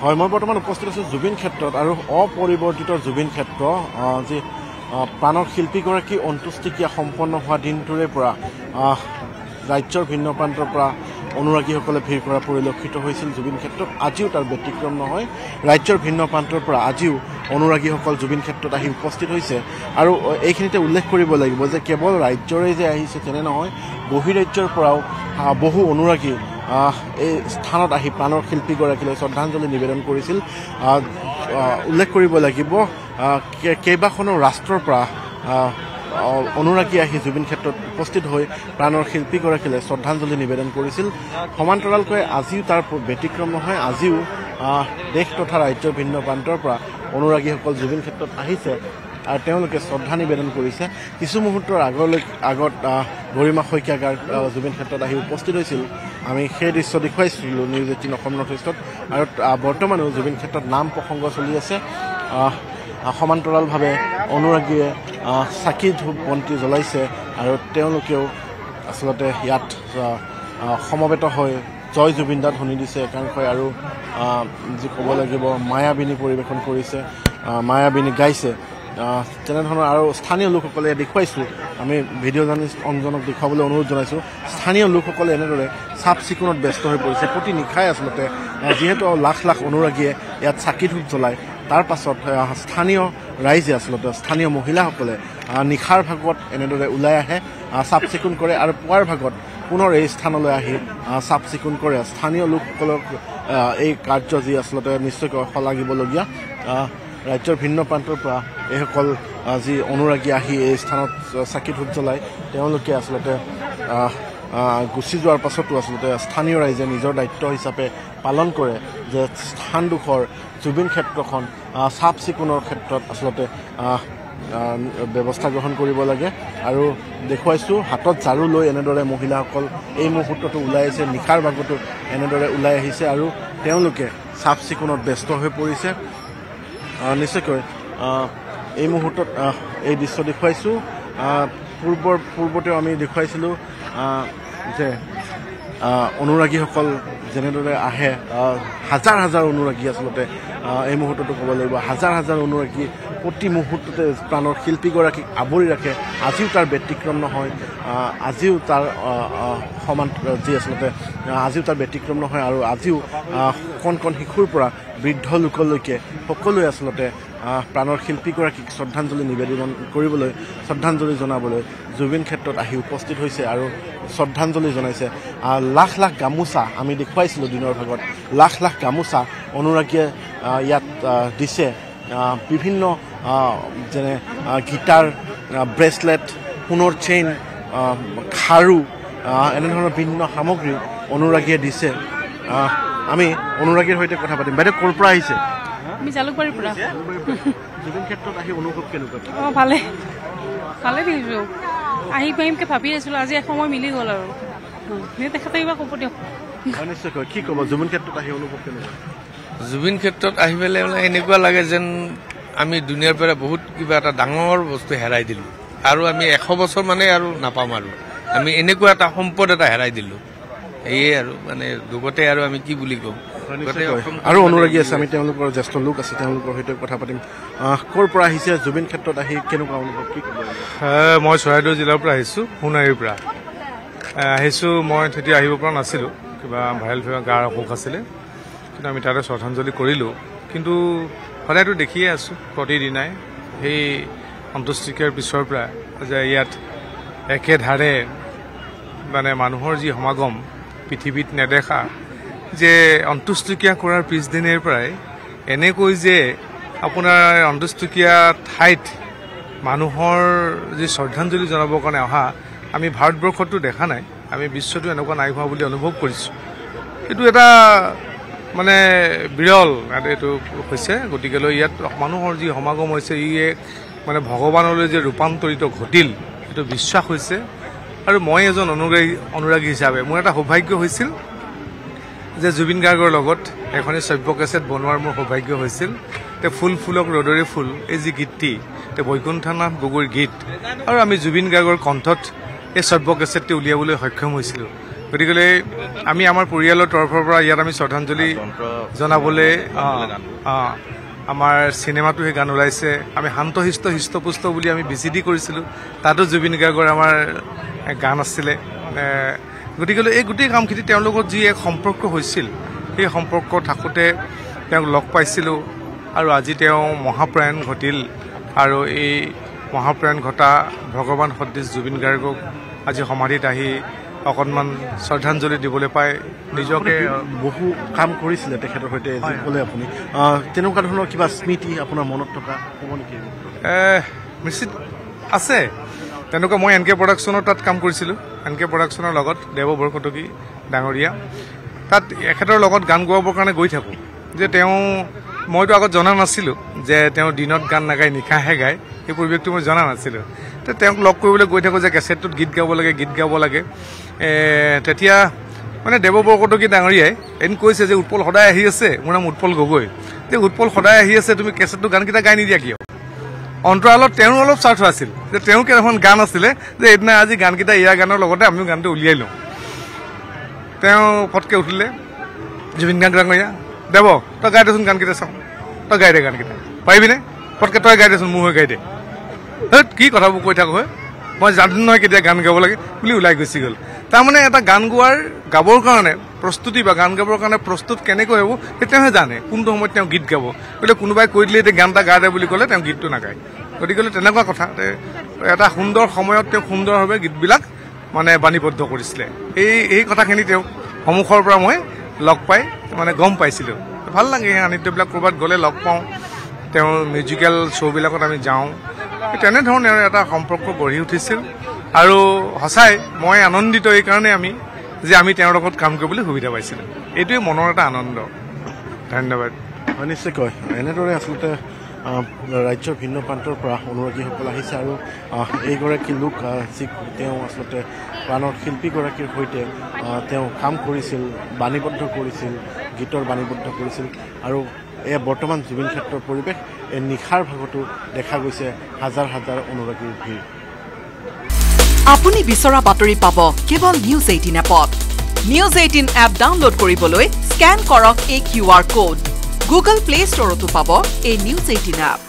হয় মই বৰ্তমান উপস্থিত আছোঁ জুবিন ক্ষেত্ৰত আৰু অপৰিৱৰ্তিত জুবিন ক্ষেত্ৰ যি প্ৰাণৰ শিল্পীগৰাকী অন্ত্যেষ্টিক্ৰিয়া সম্পন্ন হোৱা দিনটোৰে পৰা ৰাজ্যৰ ভিন্ন প্ৰান্তৰ পৰা অনুৰাগীসকলে ভিৰ কৰা পৰিলক্ষিত হৈছিল জুবিন ক্ষেত্ৰত। আজিও তাৰ ব্যতিক্ৰম নহয়। ৰাজ্যৰ ভিন্ন প্ৰান্তৰ পৰা আজিও অনুৰাগীসকল জুবিন ক্ষেত্ৰত আহি উপস্থিত হৈছে আৰু এইখিনিতে উল্লেখ কৰিব লাগিব যে কেৱল ৰাজ্যৰে যে আহিছে তেনে নহয়, বহিৰাজ্যৰ পৰাও বহু অনুৰাগী এই স্থানত আহি প্ৰাণৰ শিল্পীগৰাকীলৈ শ্ৰদ্ধাঞ্জলি নিবেদন কৰিছিল। উল্লেখ কৰিব লাগিব কেইবাখনো ৰাষ্ট্ৰৰ পৰা অনুৰাগী আহি জুবিন ক্ষেত্ৰত উপস্থিত হৈ প্ৰাণৰ শিল্পীগৰাকীলৈ শ্ৰদ্ধাঞ্জলি নিবেদন কৰিছিল। সমান্তৰালকৈ আজিও তাৰ ব্যতিক্ৰম নহয়। আজিও দেশ তথা ৰাজ্যৰ ভিন্ন প্ৰান্তৰ পৰা অনুৰাগীসকল জুবিন ক্ষেত্ৰত আহিছে আৰু তেওঁলোকে শ্ৰদ্ধা নিবেদন কৰিছে। কিছু মুহূৰ্তৰ আগত গৰিমা শইকীয়াগাৰ জুবিন ক্ষেত্ৰত আহি উপস্থিত হৈছিল। আমি সেই দৃশ্য দেখুৱাইছিলোঁ নিউজ 18 অসম নৰ্থ ইষ্টত। আৰু বৰ্তমানো জুবিন ক্ষেত্ৰত নাম প্ৰসংগ চলি আছে। সমান্তৰালভাৱে অনুৰাগীয়ে চাকি ধূপ বন্তি জ্বলাইছে আৰু তেওঁলোকেও আচলতে ইয়াত সমবেত হৈ জয় জুবিন দাত শুনি দিছে একাংশই আৰু যি ক'ব লাগিব মায়াবিনী পৰিৱেশন কৰিছে, মায়াবিনী গাইছে। তেনেধৰণৰ আৰু স্থানীয় লোকসকলে দেখুৱাইছোঁ, আমি ভিডিঅ' জাৰ্নেলিষ্ট অঞ্জনক দেখুৱাবলৈ অনুৰোধ জনাইছোঁ। স্থানীয় লোকসকলে এনেদৰে চাফ চিকুণত ব্যস্ত হৈ পৰিছে প্ৰতি নিশাই। আচলতে যিহেতু লাখ লাখ অনুৰাগীয়ে ইয়াত চাকি ধূপ জ্বলায়, তাৰ পাছত স্থানীয় ৰাইজে আচলতে স্থানীয় মহিলাসকলে নিশাৰ ভাগত এনেদৰে ওলাই আহে, চাফ চিকুণ কৰে আৰু পুৱাৰ ভাগত পুনৰ এই স্থানলৈ আহি চাফ চিকুণ কৰে। স্থানীয় লোকসকলক এই কাৰ্য যি আচলতে নিশ্চয়কৈ শলাগিবলগীয়া। ৰাজ্যৰ ভিন্ন প্ৰান্তৰ পৰা এইসকল যি অনুৰাগী আহি এই স্থানত চাকি ধূপ জ্বলায়, তেওঁলোকে আচলতে গুচি যোৱাৰ পাছতো আচলতে স্থানীয় ৰাইজে নিজৰ দায়িত্ব হিচাপে পালন কৰে যে স্থানডোখৰ জুবিন ক্ষেত্ৰখন চাফ চিকুণৰ ক্ষেত্ৰত আচলতে ব্যৱস্থা গ্ৰহণ কৰিব লাগে। আৰু দেখুৱাইছোঁ হাতত ঝাৰু লৈ এনেদৰে মহিলাসকল এই মুহূৰ্ততো ওলাই আহিছে, নিশাৰ ভাগতো এনেদৰে ওলাই আহিছে আৰু তেওঁলোকে চাফ চিকুণত ব্যস্ত হৈ পৰিছে। নিশ্চয়কৈ এই মুহূৰ্তত এই দৃশ্য দেখুৱাইছোঁ। পূৰ্বতেও আমি দেখুৱাইছিলোঁ যে অনুৰাগীসকল যেনেদৰে আহে, হাজাৰ হাজাৰ অনুৰাগী আচলতে এই মুহূৰ্ততো ক'ব লাগিব হাজাৰ হাজাৰ অনুৰাগী প্ৰতি মুহূৰ্ততে প্ৰাণৰ শিল্পীগৰাকীক আৱৰি ৰাখে। আজিও তাৰ ব্যতিক্ৰম নহয়, আজিও তাৰ যি আচলতে আজিও তাৰ ব্যতিক্ৰম নহয়। আৰু আজিও কণ কণ শিশুৰ পৰা বৃদ্ধ লোকলৈকে সকলোৱে আচলতে প্ৰাণৰ শিল্পীগৰাকীক শ্ৰদ্ধাঞ্জলি নিবেদন কৰিবলৈ, শ্ৰদ্ধাঞ্জলি জনাবলৈ জুবিন ক্ষেত্ৰত আহি উপস্থিত হৈছে আৰু শ্ৰদ্ধাঞ্জলি জনাইছে। লাখ লাখ গামোচা আমি দেখুৱাইছিলোঁ দিনৰ ভাগত, লাখ লাখ গামোচা অনুৰাগীয়ে ইয়াত দিছে। বিভিন্ন যেনে গীটাৰ, ব্ৰেচলেট, সোণৰ চেইন, খাৰু, এনেধৰণৰ বিভিন্ন সামগ্ৰী অনুৰাগীয়ে দিছে। আমি অনুৰাগীৰ সৈতে কথা পাতিম। বাইদেউ ক'ৰ পৰা আহিছে? আমি জালুকবাৰীৰ পৰা। জুবিন ক্ষেত্ৰত আহি অনুভৱ কেনেকুৱা? ভালে ভালে দেখিছোঁ। আহি পাৰিমকৈ ভাবি আছিলোঁ, আজি সময় মিলি গ'ল আৰু তেখেতে কিবা ক'ব দিয়ক। নিশ্চয়কৈ কি ক'ব জুবিন ক্ষেত্ৰত আহি অনুভৱ কেনেকুৱা? জুবিন ক্ষেত্ৰত আহি পেলাই মানে এনেকুৱা লাগে যেন আমি দুনিয়াৰ পৰা বহুত কিবা এটা ডাঙৰ বস্তু হেৰাই দিলোঁ আৰু আমি 100 বছৰ মানে আৰু নাপাম আৰু আমি এনেকুৱা এটা সম্পদ এটা হেৰাই দিলোঁ। এয়ে আৰু মানে দুগতে আৰু আমি কি বুলি ক'ম। আৰু অনুৰাগী আছে, আমি তেওঁলোকৰ জ্যেষ্ঠ লোক আছে, তেওঁলোকৰ সৈতে কথা পাতিম। ক'ৰ পৰা আহিছে জুবিন ক্ষেত্ৰত আহি কেনেকুৱা অনুভৱ, কি ক'ব? মই চৰাইদেউ জিলাৰ পৰা আহিছোঁ, সোণাৰীৰ পৰা আহিছোঁ। মই তেতিয়া আহিব পৰা নাছিলোঁ, কিবা ভাইৰেল ফিভাৰ গাৰ অসুখ আছিলে, কিন্তু আমি তাতে শ্ৰদ্ধাঞ্জলি কৰিলোঁ। কিন্তু সদায়তো দেখিয়ে আছোঁ প্ৰতিদিনাই সেই অন্ত্যেষ্টিক্ৰিয়াৰ পিছৰ পৰা যে ইয়াত একেধাৰে মানে মানুহৰ যি সমাগম পৃথিৱীত নেদেখা, যে অন্ত্যেষ্টিক্ৰিয়া কৰাৰ পিছদিনৰ পৰাই এনেকৈ যে আপোনাৰ অন্ত্যেষ্টিক্ৰিয়া ঠাইত মানুহৰ যি শ্ৰদ্ধাঞ্জলি জনাবৰ কাৰণে অহা আমি ভাৰতবৰ্ষতো দেখা নাই, আমি বিশ্বতো এনেকুৱা নাই হোৱা বুলি অনুভৱ কৰিছোঁ। এইটো এটা মানে বিৰল এইটো হৈছে। গতিকেলৈ ইয়াত মানুহৰ যি সমাগম হৈছে ই এক মানে ভগৱানলৈ যে ৰূপান্তৰিত ঘটিল সেইটো বিশ্বাস হৈছে। আৰু মই এজন অনুৰাগী হিচাপে মোৰ এটা সৌভাগ্য হৈছিল যে জুবিন গাৰ্গৰ লগত এখনি শ্ৰব্য কেছেট বনোৱাৰ মোৰ সৌভাগ্য হৈছিল। ফুল ফুলক ৰ'দৰে ফুল এই যি গীতটি বৈকুণ্ঠনাথ গগৈৰ গীত, আৰু আমি জুবিন গাৰ্গৰ কণ্ঠত এই শ্ৰব্য কেছেটটি উলিয়াবলৈ সক্ষম হৈছিলোঁ। গতিকে আমি আমাৰ পৰিয়ালৰ তৰফৰ পৰা ইয়াত আমি শ্ৰদ্ধাঞ্জলি জনাবলৈ আমাৰ চিনেমাটো সেই গান ওলাইছে আমি শান্তশিষ্ট হৃষ্টপুষ্ট বুলি আমি বিচিডি কৰিছিলোঁ তাতো জুবিন গাৰ্গৰ আমাৰ গান আছিলে গতিকে এই গোটেই কামখিনি তেওঁৰ লগত যি এক সম্পৰ্ক হৈছিল সেই সম্পৰ্ক থাকোঁতে তেওঁক লগ পাইছিলোঁ আৰু আজি তেওঁ মহাপ্ৰয়াণ ঘটিল আৰু এই মহাপ্ৰয়াণ ঘটা ভগৱান সদৃশ জুবিন গাৰ্গক আজি সমাধিত আহি অকণমান শ্ৰদ্ধাঞ্জলি দিবলৈ পাই নিজকে বহু কাম কৰিছিলে তেখেতৰ সৈতে যি ক'লে আপুনি তেনেকুৱা ধৰণৰ কিবা স্মৃতি আপোনাৰ মনত থকা হ'ব নেকি নিশ্চিত আছে তেনেকুৱা মই এন কে প্ৰডাকশ্যনৰ তাত কাম কৰিছিলোঁ এন কে প্ৰডাকশ্যনৰ লগত দেৱ বৰকটকী ডাঙৰীয়া তাত এখেতৰ লগত গান গোৱাবৰ কাৰণে গৈ থাকোঁ যে তেওঁ মইতো আগত জনা নাছিলোঁ যে তেওঁ দিনত গান নাগায় নিশাহে গায় সেই পৰিৱেশটো মই জনা নাছিলোঁ তো তেওঁক লগ কৰিবলৈ গৈ থাকোঁ যে কেছেটটোত গীত গাব লাগে তেতিয়া মানে দেৱ বৰকটকী ডাঙৰীয়াই এদিন কৈছে যে উৎপল সদায় আহি আছে মোৰ নাম উৎপল গগৈ যে উৎপল সদায় আহি আছে তুমি কেছেটটো গানকেইটা গাই নিদিয়া কিয় অন্তৰালত তেওঁৰ অলপ স্বাৰ্থ আছিল যে তেওঁ কেইটামান গান আছিলে যে সেইদিনা আজি গানকেইটা ইয়াৰ গানৰ লগতে আমিও গানটো উলিয়াই লওঁ তেওঁ ফটকৈ উঠিলে জুবিন গাৰ্গ ডাঙৰীয়া দেৱ তই গাই দেচোন গানকেইটা চাওঁ তই গাই দে গানকেইটা পাৰিবিনে ফটকৈ তই গাই দেচোন মোৰ হৈ গাই দে কি কথাবোৰ কৈ থাকোঁ হয় মই জানো নহয় কেতিয়া গান গাব লাগে বুলি ওলাই গুচি গ'ল তাৰমানে এটা গান গাবৰ কাৰণে প্ৰস্তুতি বা গান গাবৰ কাৰণে প্ৰস্তুত কেনেকৈ হ'ব সেই তেওঁহে জানে কোনটো সময়ত তেওঁ গীত গাব বোলে কোনোবাই কৈ দিলে এতিয়া গান এটা গা দে বুলি ক'লে তেওঁ গীতটো নাগায় গতিকে তেনেকুৱা কথা এটা সুন্দৰ সময়ত তেওঁ সুন্দৰভাৱে গীতবিলাক মানে বাণীবদ্ধ কৰিছিলে এই কথাখিনি তেওঁ সন্মুখৰ পৰা মই লগ পাই মানে গম পাইছিলোঁ ভাল লাগে সেই সান্নিধ্যবিলাক ক'ৰবাত গ'লে লগ পাওঁ তেওঁৰ মিউজিকেল শ্ব'বিলাকত আমি যাওঁ তেনেধৰণৰ এটা সম্পৰ্ক গঢ়ি উঠিছিল আৰু সঁচাই মই আনন্দিত এইকাৰণে যে আমি তেওঁৰ লগত কাম কৰিবলৈ সুবিধা পাইছিলোঁ এইটোৱে মনৰ এটা আনন্দ ধন্যবাদ নিশ্চয়কৈ এনেদৰে আচলতে ৰাজ্যৰ ভিন্ন প্ৰান্তৰ পৰা অনুৰাগীসকল আহিছে আৰু এইগৰাকী লোক যি তেওঁ আচলতে প্ৰাণৰ শিল্পীগৰাকীৰ সৈতে তেওঁ কাম কৰিছিল বাণীবদ্ধ কৰিছিল গীতৰ বাণীবদ্ধ কৰিছিল আৰু এয়া বৰ্তমান জুবিন ক্ষেত্ৰৰ পৰিৱেশ এই নিশাৰ ভাগতো দেখা গৈছে হাজাৰ হাজাৰ অনুৰাগীৰ ভিৰ আপুনি বিচৰা বাতৰি পাব কেৱল নিউজ 18 এপত নিউজ 18 এপ ডাউনলোড কৰিবলৈ স্কেন কৰক এই QR কোড গুগল প্লে ষ্টৰতো পাব এই নিউজ 18 এপ